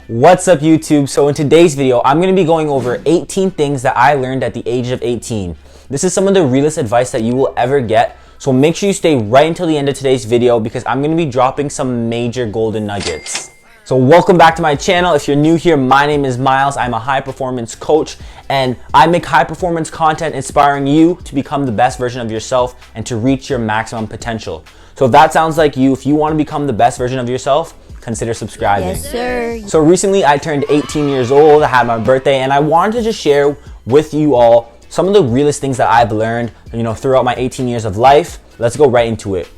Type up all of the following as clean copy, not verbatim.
What's up YouTube? So in today's video, I'm going to be going over 18 things that I learned at the age of 18. This is some of the realest advice that you will ever get. So make sure you stay right until the end of today's video because I'm going to be dropping some major golden nuggets. So welcome back to my channel. If you're new here, my name is Miles. I'm a high performance coach and I make high performance content inspiring you to become the best version of yourself and to reach your maximum potential. So if that sounds like you, if you want to become the best version of yourself, consider subscribing. Yes, sir. So recently I turned 18 years old, I had my birthday, and I wanted to just share with you all some of the realest things that I've learned, throughout my 18 years of life. Let's go right into it.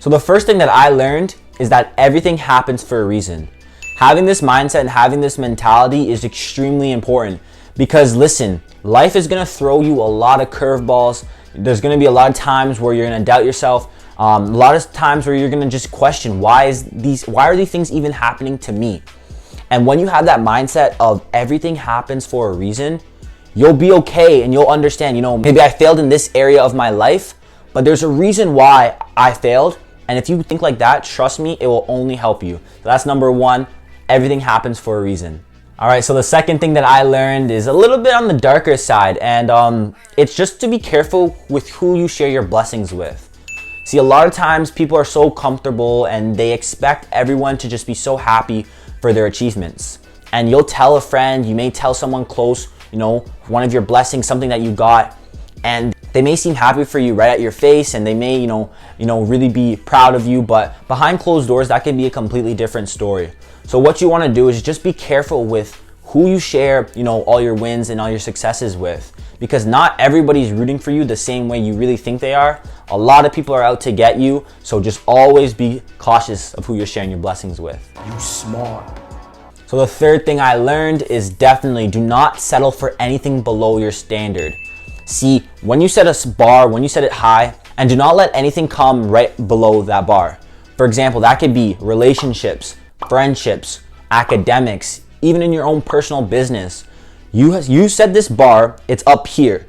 So the first thing that I learned is that everything happens for a reason. Having this mindset and having this mentality is extremely important because listen, life is gonna throw you a lot of curveballs. There's gonna be a lot of times where you're gonna doubt yourself. A lot of times where you're gonna just question, why are these things even happening to me? And when you have that mindset of everything happens for a reason, you'll be okay and you'll understand, maybe I failed in this area of my life, but there's a reason why I failed. And if you think like that, trust me, it will only help you. So that's number one, everything happens for a reason. All right, so the second thing that I learned is a little bit on the darker side, and it's just to be careful with who you share your blessings with. See, a lot of times people are so comfortable and they expect everyone to just be so happy for their achievements. And you'll tell a friend, you may tell someone close, one of your blessings, something that you got, and they may seem happy for you right at your face and they may, really be proud of you, but behind closed doors, that can be a completely different story. So what you want to do is just be careful with who you share, all your wins and all your successes with, because not everybody's rooting for you the same way you really think they are. A lot of people are out to get you, so just always be cautious of who you're sharing your blessings with. You smart. So the third thing I learned is definitely do not settle for anything below your standard. See, when you set a bar, when you set it high, and do not let anything come right below that bar. For example, that could be relationships, friendships, academics, even in your own personal business. You set this bar, it's up here.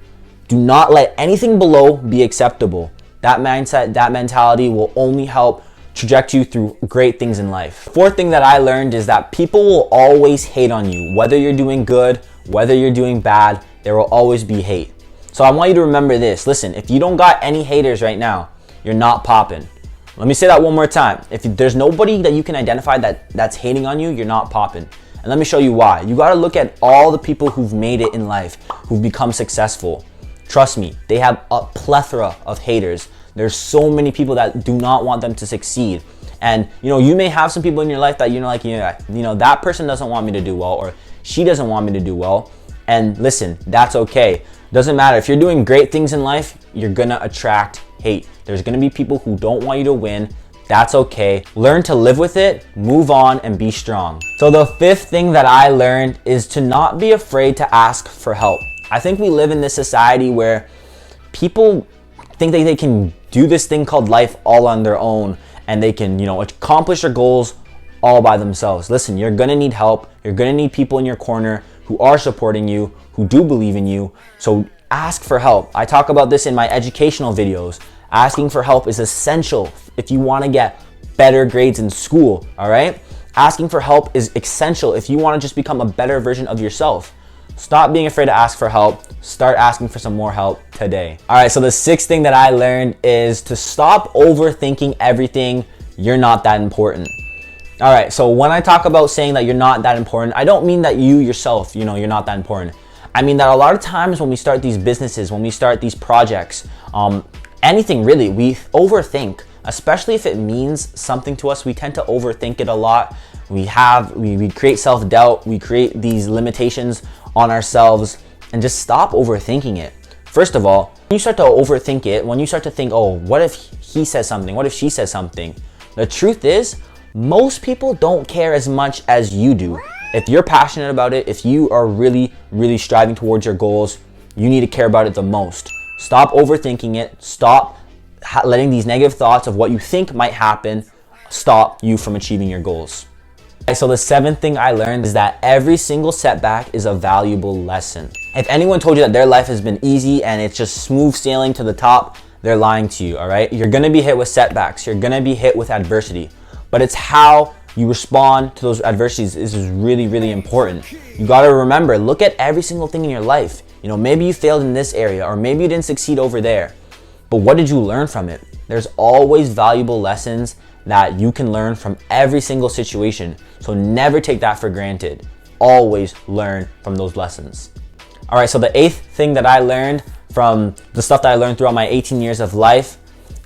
Do not let anything below be acceptable. That mindset, that mentality will only help traject you through great things in life. Fourth thing that I learned is that people will always hate on you. Whether you're doing good, whether you're doing bad, there will always be hate. So I want you to remember this. Listen, if you don't got any haters right now, you're not popping. Let me say that one more time. If there's nobody that you can identify that's hating on you, you're not popping. And let me show you why. You gotta look at all the people who've made it in life, who've become successful. Trust me, they have a plethora of haters. There's so many people that do not want them to succeed. And you may have some people in your life that that person doesn't want me to do well, or she doesn't want me to do well. And listen, that's okay. Doesn't matter. If you're doing great things in life, you're gonna attract hate. There's gonna be people who don't want you to win. That's okay. Learn to live with it, move on, and be strong. So the fifth thing that I learned is to not be afraid to ask for help. I think we live in this society where people think that they can do this thing called life all on their own and they can, accomplish their goals all by themselves. Listen, you're gonna need help. You're gonna need people in your corner who are supporting you, who do believe in you. So ask for help. I talk about this in my educational videos. Asking for help is essential if you want to get better grades in school, all right? Asking for help is essential if you want to just become a better version of yourself. Stop being afraid to ask for help. Start asking for some more help today. All right, so the sixth thing that I learned is to stop overthinking everything. You're not that important. All right, so when I talk about saying that you're not that important, I don't mean that you yourself, you're not that important. I mean that a lot of times when we start these businesses, when we start these projects, anything really, we overthink, especially if it means something to us. We tend to overthink it a lot. We create self-doubt, we create these limitations on ourselves, and just stop overthinking it. First of all, when you start to overthink it, when you start to think, oh, what if he says something? What if she says something? The truth is, most people don't care as much as you do. If you're passionate about it, if you are really, really striving towards your goals, you need to care about it the most. Stop overthinking it. Stop letting these negative thoughts of what you think might happen stop you from achieving your goals. Okay, so the seventh thing I learned is that every single setback is a valuable lesson. If anyone told you that their life has been easy and it's just smooth sailing to the top, they're lying to you, all right? You're gonna be hit with setbacks. You're gonna be hit with adversity. But it's how you respond to those adversities is really, really important. You got to remember, look at every single thing in your life. You know, maybe you failed in this area, or maybe you didn't succeed over there, but what did you learn from it? There's always valuable lessons that you can learn from every single situation. So never take that for granted. Always learn from those lessons. All right, so the 8th thing that I learned from the stuff that I learned throughout my 18 years of life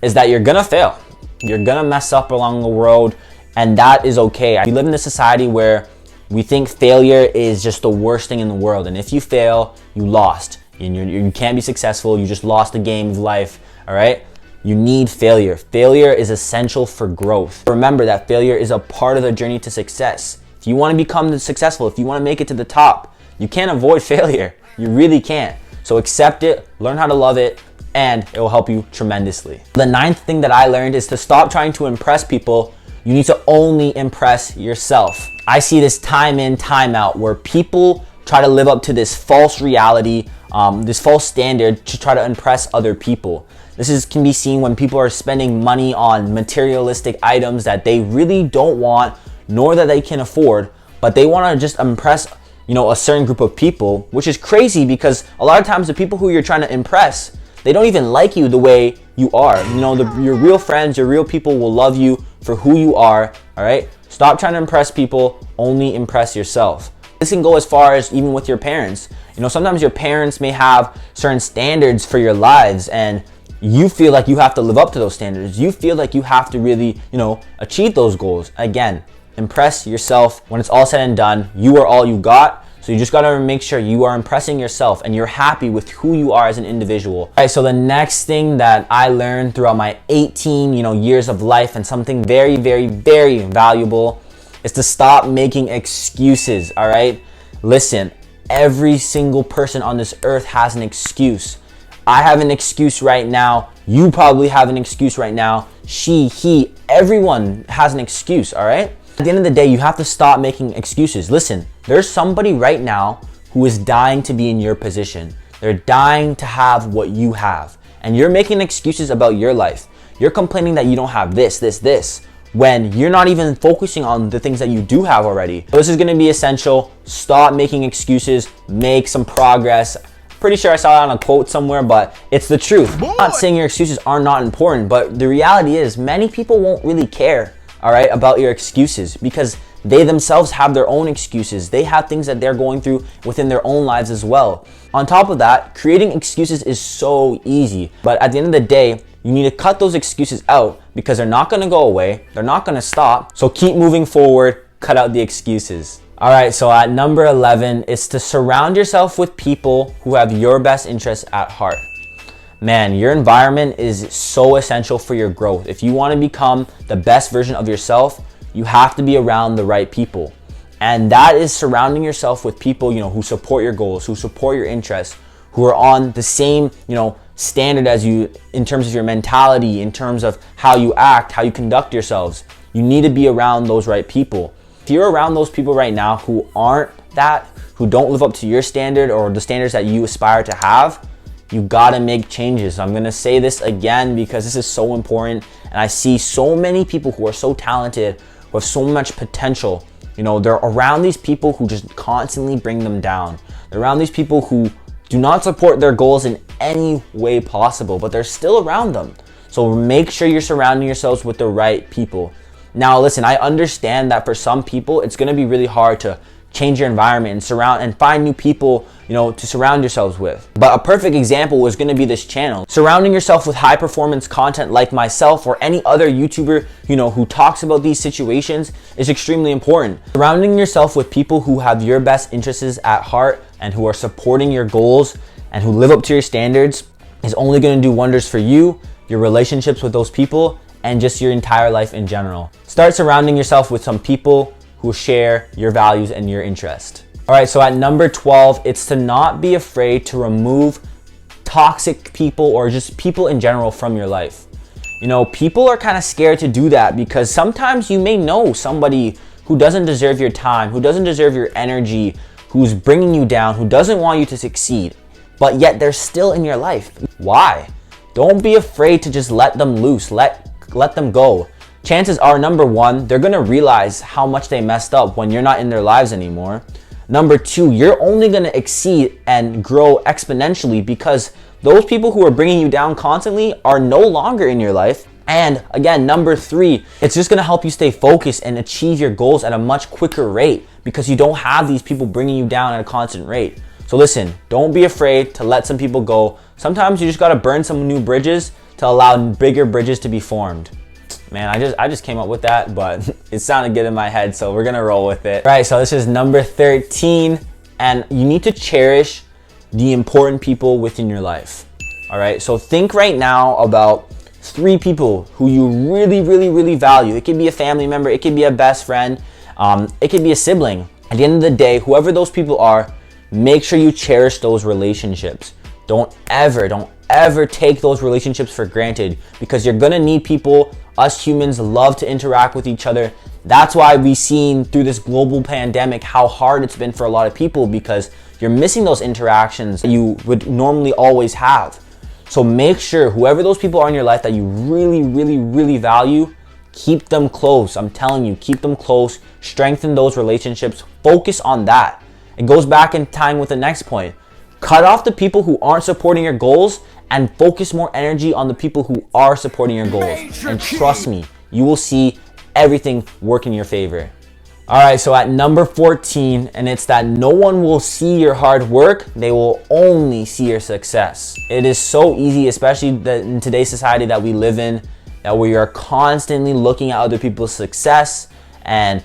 is that you're gonna fail. You're gonna mess up along the road, and that is okay. We live in a society where we think failure is just the worst thing in the world, and if you fail, you lost. And you can't be successful, you just lost the game of life, all right? You need failure. Failure is essential for growth. Remember that failure is a part of the journey to success. If you want to become successful, if you want to make it to the top, you can't avoid failure. You really can't. So accept it, learn how to love it, and it will help you tremendously. The 9th thing that I learned is to stop trying to impress people. You need to only impress yourself. I see this time in, time out, where people try to live up to this false reality, this false standard to try to impress other people. This can be seen when people are spending money on materialistic items that they really don't want, nor that they can afford, but they want to just impress, a certain group of people, which is crazy because a lot of times the people who you're trying to impress, they don't even like you the way you are. Your real friends, your real people will love you for who you are, all right? Stop trying to impress people, only impress yourself. This can go as far as even with your parents. Sometimes your parents may have certain standards for your lives, and you feel like you have to live up to those standards. You feel like you have to really, achieve those goals. Again, impress yourself. When it's all said and done, you are all you got. So you just gotta make sure you are impressing yourself and you're happy with who you are as an individual. All right, so the next thing that I learned throughout my 18, years of life, and something very, very, very valuable, is to stop making excuses, all right? Listen, every single person on this earth has an excuse. I have an excuse right now. You probably have an excuse right now. She, he, everyone has an excuse, all right? At the end of the day, you have to stop making excuses. Listen, there's somebody right now who is dying to be in your position. They're dying to have what you have. And you're making excuses about your life. You're complaining that you don't have this, when you're not even focusing on the things that you do have already. So this is gonna be essential. Stop making excuses, make some progress. Pretty sure I saw that on a quote somewhere, but it's the truth. I'm not saying your excuses are not important, but the reality is many people won't really care, all right, about your excuses because they themselves have their own excuses. They have things that they're going through within their own lives as well. On top of that, creating excuses is so easy, but at the end of the day, you need to cut those excuses out because they're not gonna go away. They're not gonna stop. So keep moving forward, cut out the excuses. All right, so at number 11 is to surround yourself with people who have your best interests at heart. Man, your environment is so essential for your growth. If you want to become the best version of yourself, you have to be around the right people. And that is surrounding yourself with people, who support your goals, who support your interests, who are on the same, standard as you in terms of your mentality, in terms of how you act, how you conduct yourselves. You need to be around those right people. If you're around those people right now who aren't that, who don't live up to your standard or the standards that you aspire to have, you gotta make changes. I'm gonna say this again because this is so important, and I see so many people who are so talented, who have so much potential. They're around these people who just constantly bring them down. They're around these people who do not support their goals in any way possible, but they're still around them. So make sure you're surrounding yourselves with the right people. Now, listen, I understand that for some people, it's gonna be really hard to change your environment and find new people, to surround yourselves with. But a perfect example was gonna be this channel. Surrounding yourself with high performance content like myself or any other YouTuber, who talks about these situations is extremely important. Surrounding yourself with people who have your best interests at heart and who are supporting your goals and who live up to your standards is only gonna do wonders for you, your relationships with those people, and just your entire life in general. Start surrounding yourself with some people who share your values and your interest. All right, so at number 12, it's to not be afraid to remove toxic people or just people in general from your life. People are kind of scared to do that because sometimes you may know somebody who doesn't deserve your time, who doesn't deserve your energy, who's bringing you down, who doesn't want you to succeed, but yet they're still in your life. Why? Don't be afraid to just let them loose, let them go. chances are, number one, they're gonna realize how much they messed up when you're not in their lives anymore. Number two, you're only gonna exceed and grow exponentially because those people who are bringing you down constantly are no longer in your life. And again, number three, it's just gonna help you stay focused and achieve your goals at a much quicker rate because you don't have these people bringing you down at a constant rate. So listen, don't be afraid to let some people go. Sometimes you just gotta burn some new bridges to allow bigger bridges to be formed. Man, I just came up with that, but it sounded good in my head, so we're gonna roll with it. All right, so this is number 13, and you need to cherish the important people within your life. All right, so think right now about 3 people who you really value. It could be a family member, it could be a best friend, it could be a sibling. At the end of the day, whoever those people are, make sure you cherish those relationships. Don't ever take those relationships for granted because you're gonna need people. Us humans love to interact with each other. That's why we've seen through this global pandemic how hard it's been for a lot of people because you're missing those interactions that you would normally always have. So make sure whoever those people are in your life that you really value, keep them close. I'm telling you, keep them close, strengthen those relationships, focus on that. It goes back in time with the next point. Cut off the people who aren't supporting your goals and focus more energy on the people who are supporting your goals. And trust me, you will see everything work in your favor. All right, so at number 14, and it's that no one will see your hard work, they will only see your success. It is so easy, especially in today's society that we live in, that we are constantly looking at other people's success and,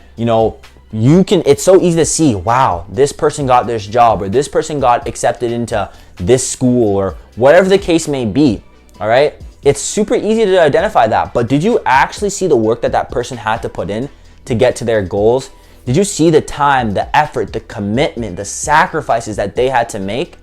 it's so easy to see, wow, this person got this job or this person got accepted into this school or whatever the case may be, all right? It's super easy to identify that, but did you actually see the work that person had to put in to get to their goals? Did you see the time, the effort, the commitment, the sacrifices that they had to make?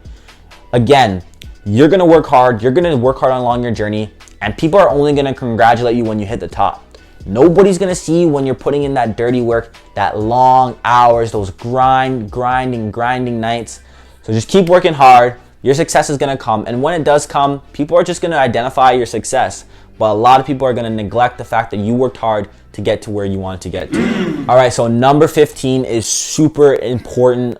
Again, you're gonna work hard along your journey, and people are only gonna congratulate you when you hit the top. Nobody's gonna see you when you're putting in that dirty work, that long hours, those grinding nights. So just keep working hard. Your success is gonna come. And when it does come, people are just gonna identify your success. But a lot of people are gonna neglect the fact that you worked hard to get to where you want to get to. All right, so number 15 is super important.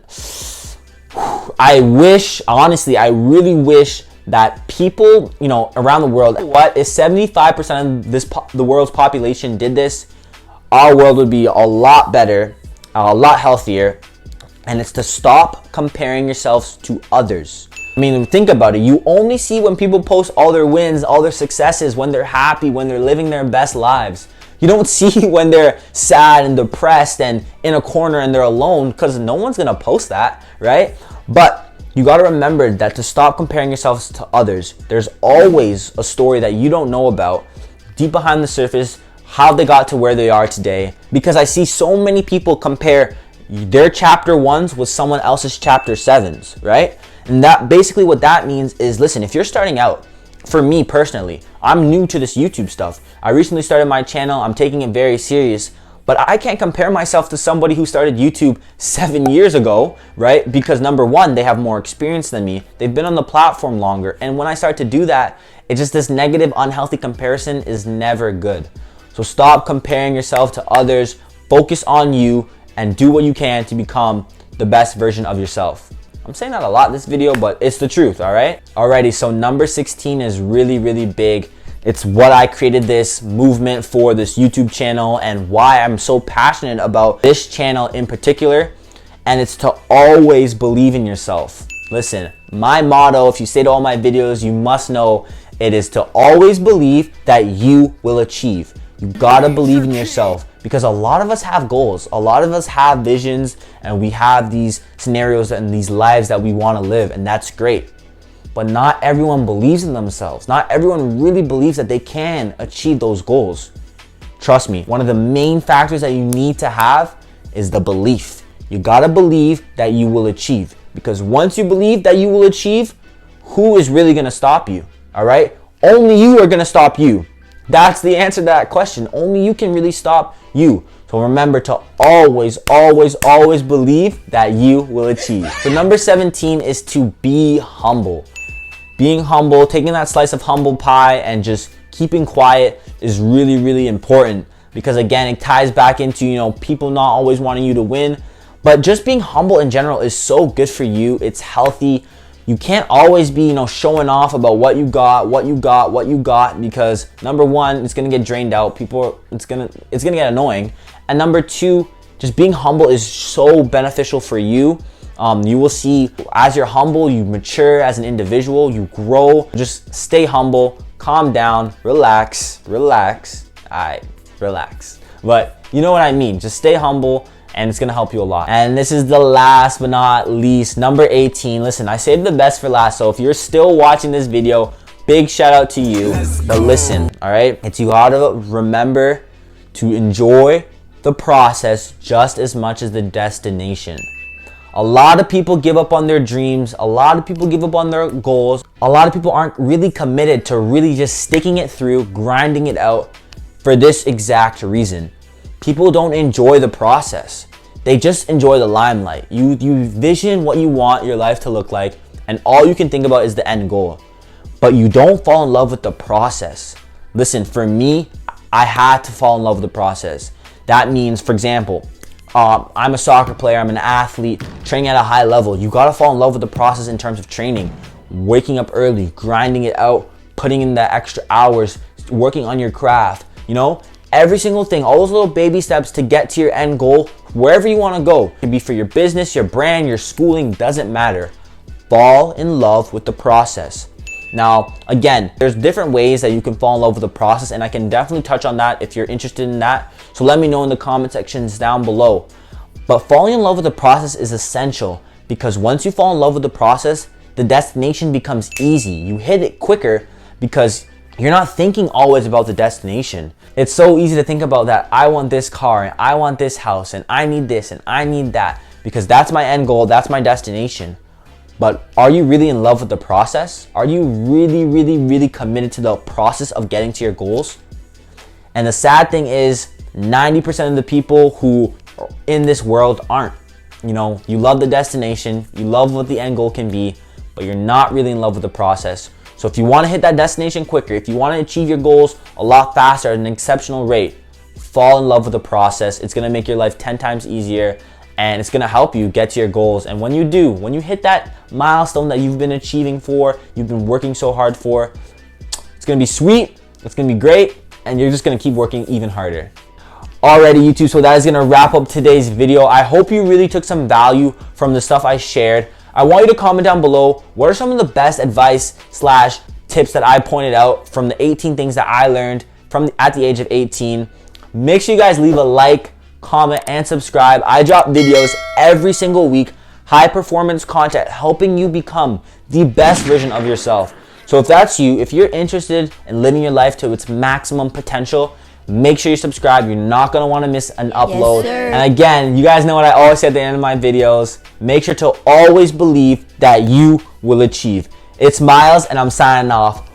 I really wish that people, around the world, if 75% of the world's population did this, our world would be a lot better, a lot healthier, and it's to stop comparing yourselves to others. I mean, think about it. You only see when people post all their wins, all their successes, when they're happy, when they're living their best lives. You don't see when they're sad and depressed and in a corner and they're alone because no one's gonna post that, right? But you got to remember that to stop comparing yourselves to others, there's always a story that you don't know about deep behind the surface, how they got to where they are today. Because I see so many people compare their chapter 1s with someone else's chapter 7s, right? And that basically what that means is, listen, if you're starting out, for me personally, I'm new to this YouTube stuff. I recently started my channel. I'm taking it very serious. But I can't compare myself to somebody who started YouTube 7 years ago, right? Because number one, they have more experience than me. They've been on the platform longer. And when I start to do that, it's just this negative, unhealthy comparison is never good. So stop comparing yourself to others, focus on you, and do what you can to become the best version of yourself. I'm saying that a lot in this video, but it's the truth, all right? Alrighty, so number 16 is really big. It's what I created this movement for, this YouTube channel, and why I'm so passionate about this channel in particular. And it's to always believe in yourself. Listen, my motto, if you stay to all my videos, you must know it is to always believe that you will achieve. You gotta believe in yourself because a lot of us have goals. A lot of us have visions and we have these scenarios and these lives that we wanna live, and that's great. But not everyone believes in themselves. Not everyone really believes that they can achieve those goals. Trust me, one of the main factors that you need to have is the belief. You gotta believe that you will achieve. Because once you believe that you will achieve, who is really gonna stop you? All right? Only you are gonna stop you. That's the answer to that question. Only you can really stop you. So remember to always believe that you will achieve. So number 17 is to be humble. Being humble, taking that slice of humble pie and just keeping quiet is really important. because again, it ties back into, you know, people not always wanting you to win. But just being humble in general is so good for you. It's healthy. You can't always be, you know, showing off about what you got, because number one, it's gonna get drained out. It's gonna get annoying. And number two, just being humble is so beneficial for you. You will see as you're humble, you mature as an individual, you grow. Just stay humble, calm down, relax. Alright, relax. But you know what I mean. Just stay humble, and it's gonna help you a lot. And this is the last but not least, number 18. Listen, I saved the best for last, so if you're still watching this video, big shout out to you. But listen, all right, it's you gotta remember to enjoy the process just as much as the destination. A lot of people give up on their dreams. A lot of people give up on their goals. A lot of people aren't really committed to really just sticking it through, grinding it out for this exact reason. People don't enjoy the process. They just enjoy the limelight. You vision what you want your life to look like, and all you can think about is the end goal. But you don't fall in love with the process. Listen, for me, I had to fall in love with the process. That means, for example, I'm a soccer player, I'm an athlete, training at a high level. You gotta fall in love with the process in terms of training. Waking up early, grinding it out, putting in the extra hours, working on your craft, you know? Every single thing, all those little baby steps to get to your end goal, wherever you wanna go. It could be for your business, your brand, your schooling, doesn't matter. Fall in love with the process. Now, again, there's different ways that you can fall in love with the process, and I can definitely touch on that if you're interested in that. So let me know in the comment sections down below. But falling in love with the process is essential, because once you fall in love with the process, the destination becomes easy. You hit it quicker because you're not thinking always about the destination. It's so easy to think about that. I want this car, and I want this house, and I need this, and I need that, because that's my end goal, that's my destination. But are you really in love with the process? Are you really committed to the process of getting to your goals? And the sad thing is, 90% of the people who are in this world aren't. You know, you love the destination, you love what the end goal can be, but you're not really in love with the process. So if you want to hit that destination quicker, if you want to achieve your goals a lot faster at an exceptional rate, fall in love with the process. It's going to make your life 10 times easier, and it's going to help you get to your goals. And when you do, when you hit that milestone that you've been achieving for, you've been working so hard for, it's going to be sweet, it's going to be great, and you're just going to keep working even harder. Alrighty, YouTube, so that is going to wrap up today's video. I hope you really took some value from the stuff I shared. I want you to comment down below, what are some of the best advice / tips that I pointed out from the 18 things that I learned at the age of 18. Make sure you guys leave a like, comment, and subscribe. I drop videos every single week, high performance content, helping you become the best version of yourself. So if that's you, if you're interested in living your life to its maximum potential, make sure you subscribe. You're not going to want to miss an upload. Yes, and again, you guys know what I always say at the end of my videos. Make sure to always believe that you will achieve. It's Miles, and I'm signing off.